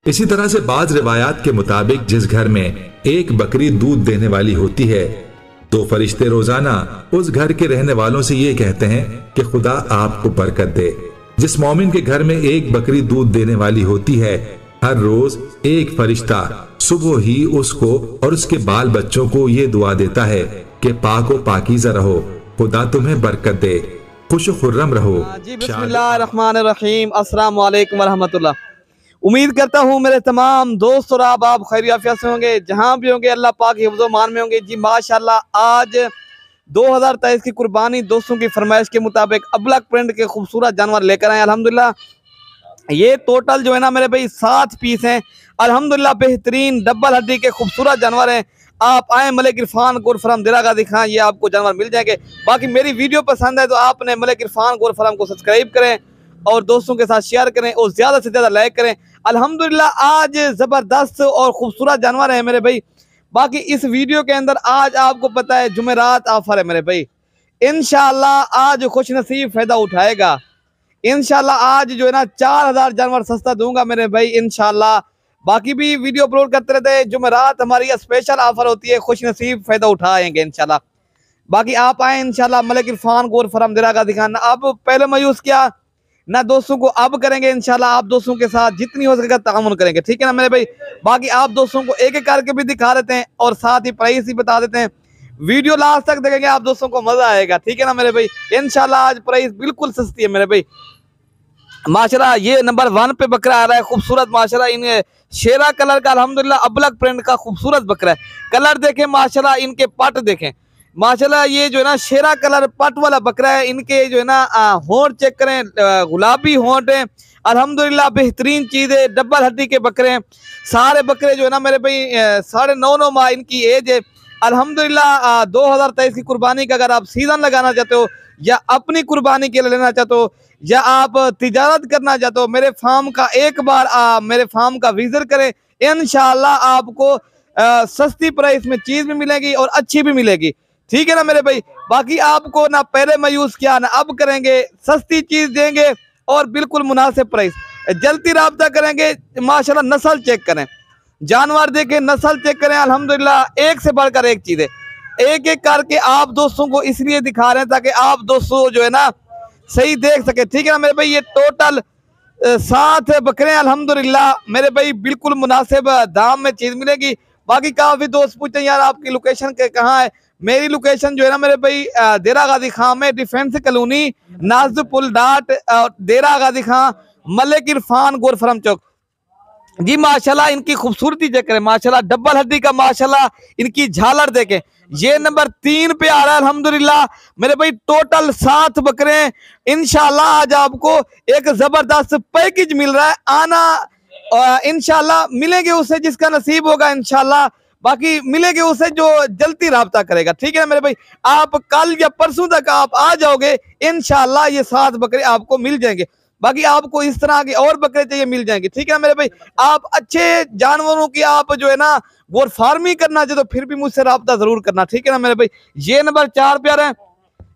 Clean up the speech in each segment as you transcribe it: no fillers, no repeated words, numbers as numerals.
इसी तरह से बाज रिवायात के मुताबिक जिस घर में एक बकरी दूध देने वाली होती है तो फरिश्ते रोजाना उस घर के रहने वालों से ये कहते हैं कि खुदा आपको बरकत दे। जिस मोमिन के घर में एक बकरी दूध देने वाली होती है, हर रोज एक फरिश्ता सुबह ही उसको और उसके बाल बच्चों को ये दुआ देता है कि पाक व पाकीज़ा रहो, खुदा तुम्हें बरकत दे, खुश खुर्रम रहो। जी बिस्मिल्लाहिर्रहमानिर्रहीम, अस्सलाम वालेकुम वरहमतुल्लाह। उम्मीद करता हूँ मेरे तमाम दोस्त और आप खैर आफियत से होंगे, जहाँ भी होंगे अल्लाह पाक के हिफ्ज़ मान में होंगे। जी माशाल्लाह, आज 2023 की कुर्बानी दोस्तों की फरमाइश के मुताबिक अबलग प्रिंट के खूबसूरत जानवर लेकर आए अल्हम्दुलिल्लाह। ये टोटल जो है ना मेरे भाई 7 पीस हैं अल्हम्दुलिल्लाह। बेहतरीन डबल हड्डी के खूबसूरत जानवर हैं। आप आए मलिक इरफान गोर फार्म दिरागा दिखाएं, ये आपको जानवर मिल जाएंगे। बाकी मेरी वीडियो पसंद है तो आपने मलिक इरफान गोर फार्म को सब्सक्राइब करें और दोस्तों के साथ शेयर करें और ज़्यादा से ज़्यादा लाइक करें। अल्हम्दुलिल्लाह आज ज़बरदस्त और ख़ूबसूरत जानवर है मेरे भाई। बाकी इस वीडियो के अंदर आज आपको पता है जुमेरात ऑफर है मेरे भाई। इंशाल्लाह आज खुश नसीब फ़ायदा उठाएगा। इंशाल्लाह आज जो है ना 4000 जानवर सस्ता दूंगा मेरे भाई इंशाल्लाह। बाकी भी वीडियो अपलोड करते रहते हैं। जुमेरात हमारी स्पेशल ऑफर होती है, खुश नसीब फ़ायदा उठाएंगे इंशाल्लाह। बाकी आप आए इंशाल्लाह मलिक इरफान गोर फार्म दिरागा दिखाना। अब पहले मायूस किया ना दोस्तों को, अब करेंगे इंशाल्लाह। आप दोस्तों के साथ जितनी हो सकेगा तामुन करेंगे, ठीक है ना मेरे भाई। बाकी आप दोस्तों को एक एक करके भी दिखा देते हैं और साथ ही प्राइस भी बता देते हैं। वीडियो लास्ट तक देखेंगे, आप दोस्तों को मजा आएगा, ठीक है ना मेरे भाई। इंशाल्लाह आज प्राइस बिल्कुल सस्ती है मेरे भाई। माशाल्लाह ये नंबर 1 पे बकरा आ रहा है, खूबसूरत माशाल्लाह। इन शेरा कलर का अल्हम्दुलिल्लाह अबलग प्रिंट का खूबसूरत बकरा है। कलर देखें माशाल्लाह, इनके पट देखें माशाल्लाह। ये जो है ना शेरा कलर पट वाला बकरा है। इनके जो है ना होंठ चेक करें, गुलाबी होंठ है अल्हम्दुलिल्लाह। बेहतरीन चीज़ है, डबल हड्डी के बकरे हैं सारे बकरे जो है ना मेरे भाई। 9.5 माह इनकी एज है अल्हम्दुलिल्लाह। 2023 की कुर्बानी का अगर आप सीज़न लगाना चाहते हो या अपनी कुर्बानी के लिए लेना चाहते हो या आप तिजारत करना चाहते हो, मेरे फार्म का एक बार मेरे फार्म का विजिट करें। इंशाल्लाह आपको सस्ती प्राइस में चीज़ भी मिलेगी और अच्छी भी मिलेगी, ठीक है ना मेरे भाई। बाकी आपको ना पहले मायूस किया ना अब करेंगे, सस्ती चीज़ देंगे और बिल्कुल मुनासिब प्राइस। जल्दी राब्ता करेंगे माशाल्लाह। नस्ल चेक करें, जानवर देखें, नस्ल चेक करें अल्हम्दुलिल्लाह। एक से बढ़कर एक चीज़ है, एक एक करके आप दोस्तों को इसलिए दिखा रहे हैं ताकि आप दोस्तों जो है ना सही देख सके, ठीक है ना मेरे भाई। ये टोटल 7 बकरे अल्हम्दुलिल्लाह मेरे भाई, बिल्कुल मुनासिब दाम में चीज़ मिलेगी। बाकी काफ़ी दोस्त पूछते हैं यार आपकी लोकेशन के कहाँ है। मेरी लोकेशन जो है ना मेरे भाई देरा गाजी खां में, डिफेंस कॉलोनी, नाज़ पुल डाट, देरा गाजी खां, मलिक इरफान गोर फार्म चौक। जी माशाल्लाह इनकी खूबसूरती चेक करें माशाल्लाह। डबल हड्डी का माशाल्लाह इनकी झालर देखें। ये नंबर 3 पे आ रहा है अल्हम्दुलिल्लाह मेरे भाई। टोटल 7 बकरे हैं इंशाल्लाह। आज आपको एक जबरदस्त पैकेज मिल रहा है। आना इंशाल्लाह मिलेंगे उससे जिसका नसीब होगा इंशाल्लाह। बाकी मिलेंगे उससे जो जल्दी राब्ता करेगा, ठीक है ना मेरे भाई। आप कल या परसों तक आप आ जाओगे इंशाल्लाह, ये 7 बकरे आपको मिल जाएंगे। बाकी आपको इस तरह के और बकरे चाहिए मिल जाएंगे, ठीक है ना मेरे भाई। आप अच्छे जानवरों की आप जो है ना गोर फार्मिंग करना चाहिए तो फिर भी मुझसे राब्ता जरूर करना, ठीक है ना मेरे भाई। ये नंबर 4 पे आ रहा है,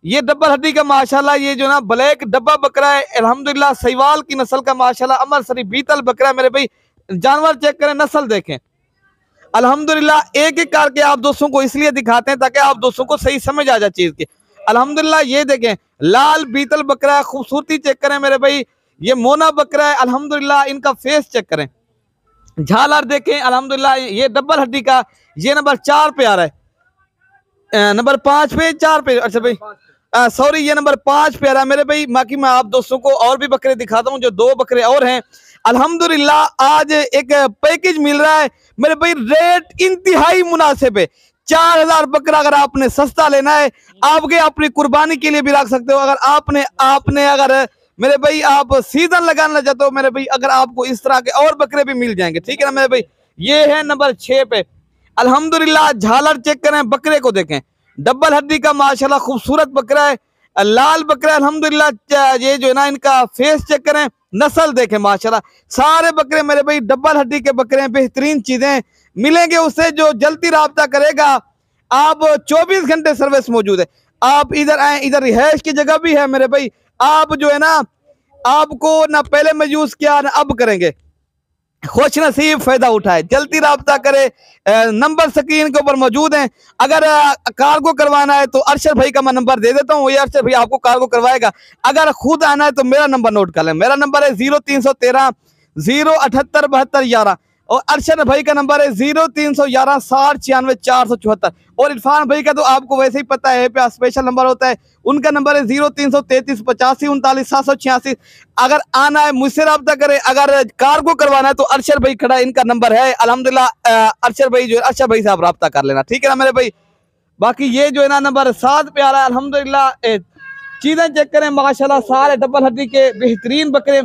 ये डबल हड्डी का माशाल्लाह। ये जो ना ब्लैक डब्बा बकरा है अल्हम्दुलिल्लाह, सहीवाल की नस्ल का माशाल्लाह। अमरसरी बीतल बकरा है मेरे भाई। जानवर चेक करें, नस्ल देखें अल्हम्दुलिल्लाह। एक एक करके आप दोस्तों को इसलिए दिखाते हैं ताकि आप दोस्तों को सही समझ आ जाए चीज की अल्हम्दुलिल्लाह। ये देखें लाल बीतल बकरा है, खूबसूरती चेक करें मेरे भाई। ये मोना बकरा है अल्हम्दुलिल्लाह। इनका फेस चेक करें, झालर देखें अल्हम्दुलिल्लाह। ये डबल हड्डी का, ये नंबर 4 पे आ रहा है, नंबर 5 पे 4 पे, अच्छा भाई सॉरी, ये नंबर 5 पे आ रहा है मेरे भाई। बाकी मैं आप दोस्तों को और भी बकरे दिखाता हूँ, जो 2 बकरे और हैं अल्हम्दुलिल्लाह। आज एक पैकेज मिल रहा है मेरे भाई, रेट इंतहाई मुनासिब है। 4000 बकरा अगर आपने सस्ता लेना है, आपके अपनी कुर्बानी के लिए भी रख सकते हो। अगर आपने अगर मेरे भाई आप सीजन लगाना चाहते हो मेरे भाई, अगर आपको इस तरह के और बकरे भी मिल जाएंगे, ठीक है ना मेरे भाई। ये है नंबर 6 पे अल्हम्दुलिल्लाह। झालर चेक करें, बकरे को देखें, डबल हड्डी का माशाल्लाह खूबसूरत बकरा है, लाल बकरा अल्हम्दुलिल्लाह। ये जो है ना इनका फेस चेक करें, नस्ल देखें माशाल्लाह। सारे बकरे मेरे भाई डबल हड्डी के बकरे हैं, बेहतरीन चीजें मिलेंगे उससे जो जल्दी राब्ता करेगा। आप 24 घंटे सर्विस मौजूद है। आप इधर आए, इधर रिहाइश की जगह भी है मेरे भाई। आप जो है ना आपको ना पहले मायूस किया ना अब करेंगे। खुश नसीब फायदा उठाए, जल्दी राब्ता करे। नंबर स्क्रीन के ऊपर मौजूद हैं। अगर कार्गो करवाना है तो अरशद भाई का मैं नंबर दे देता हूँ, ये अरशद भाई आपको कार्गो करवाएगा। अगर खुद आना है तो मेरा नंबर नोट कर लें, मेरा नंबर है 0313 078 72 11 और अरशद भाई का नंबर है 0311 60 96 474। और इरफान भाई का तो आपको वैसे ही पता है, पे स्पेशल नंबर होता है, उनका नंबर है 0333 85 39 786। अगर आना है मुझसे रब्ता करें, अगर कार्गो करवाना है तो अरशद भाई खड़ा, इनका नंबर है अल्हम्दुलिल्लाह। अरशद भाई जो है, अरशद भाई से आप रब्ता कर लेना, ठीक है ना मेरे भाई। बाकी ये जो है ना नंबर 7 पे आ रहा है अल्हम्दुलिल्लाह। चीजें चेक करें माशाल्लाह, सारे डबल हड्डी के बेहतरीन बकरे।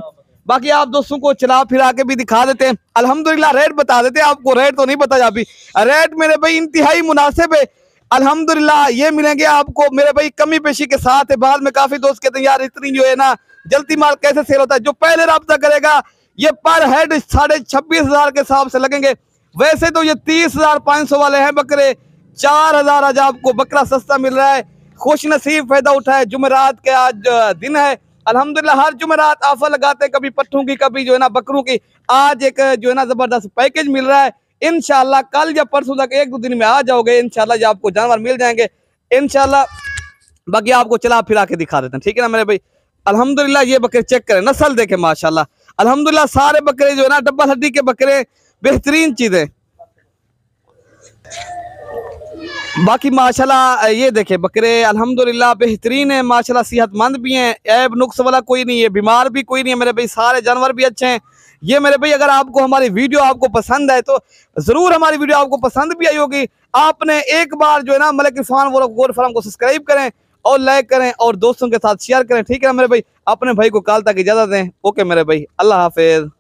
बाकी आप दोस्तों को चला फिरा के भी दिखा देते हैं अल्हम्दुलिल्लाह। रेट बता देते हैं आपको, रेट तो नहीं पता अभी। रेट मेरे भाई इंतहाई मुनासिब है अल्हम्दुलिल्लाह। ये मिलेंगे आपको मेरे भाई कमी पेशी के साथ है। बाद में काफी दोस्त कहते हैं यार इतनी जो है ना जल्दी माल कैसे सेल होता है। जो पहले रब्ता करेगा ये पर हेड 26,500 के हिसाब से लगेंगे। वैसे तो ये 30,500 वाले हैं बकरे, 4,000 आज आपको बकरा सस्ता मिल रहा है। खुश नसीब फायदा उठाए। जुमेरात के आज दिन है अल्हम्दुलिल्लाह, हर जुमेरात ऑफर लगाते हैं, कभी पट्ठों की कभी जो है ना बकरों की। आज एक जो है ना जबरदस्त पैकेज मिल रहा है। इंशाल्लाह कल या परसों तक 1-2 दिन में आ जाओगे, इंशाल्लाह ये आपको जानवर मिल जाएंगे इंशाल्लाह। बाकी आपको चला फिरा के दिखा देते हैं, ठीक है ना मेरे भाई। अल्हम्दुलिल्लाह ये बकरे चेक करें, नस्ल देखें माशाल्लाह अल्हम्दुलिल्लाह। सारे बकरे जो है ना डब्बल हड्डी के बकरे, बेहतरीन चीजें। बाकी माशाल्लाह ये देखे बकरे अल्हम्दुलिल्लाह बेहतरीन है माशाल्लाह, सेहतमंद भी हैं, ऐब नुक्स वाला कोई नहीं है, बीमार भी कोई नहीं है मेरे भाई। सारे जानवर भी अच्छे हैं ये मेरे भाई। अगर आपको हमारी वीडियो आपको पसंद है तो जरूर, हमारी वीडियो आपको पसंद भी आई होगी, आपने एक बार जो है ना मलिक इरफान गोल्ड फार्म को सब्सक्राइब करें और लाइक करें और दोस्तों के साथ शेयर करें, ठीक है ना मेरे भाई। अपने भाई को कल तक इजाजत दें। ओके मेरे भाई, अल्लाह हाफिज।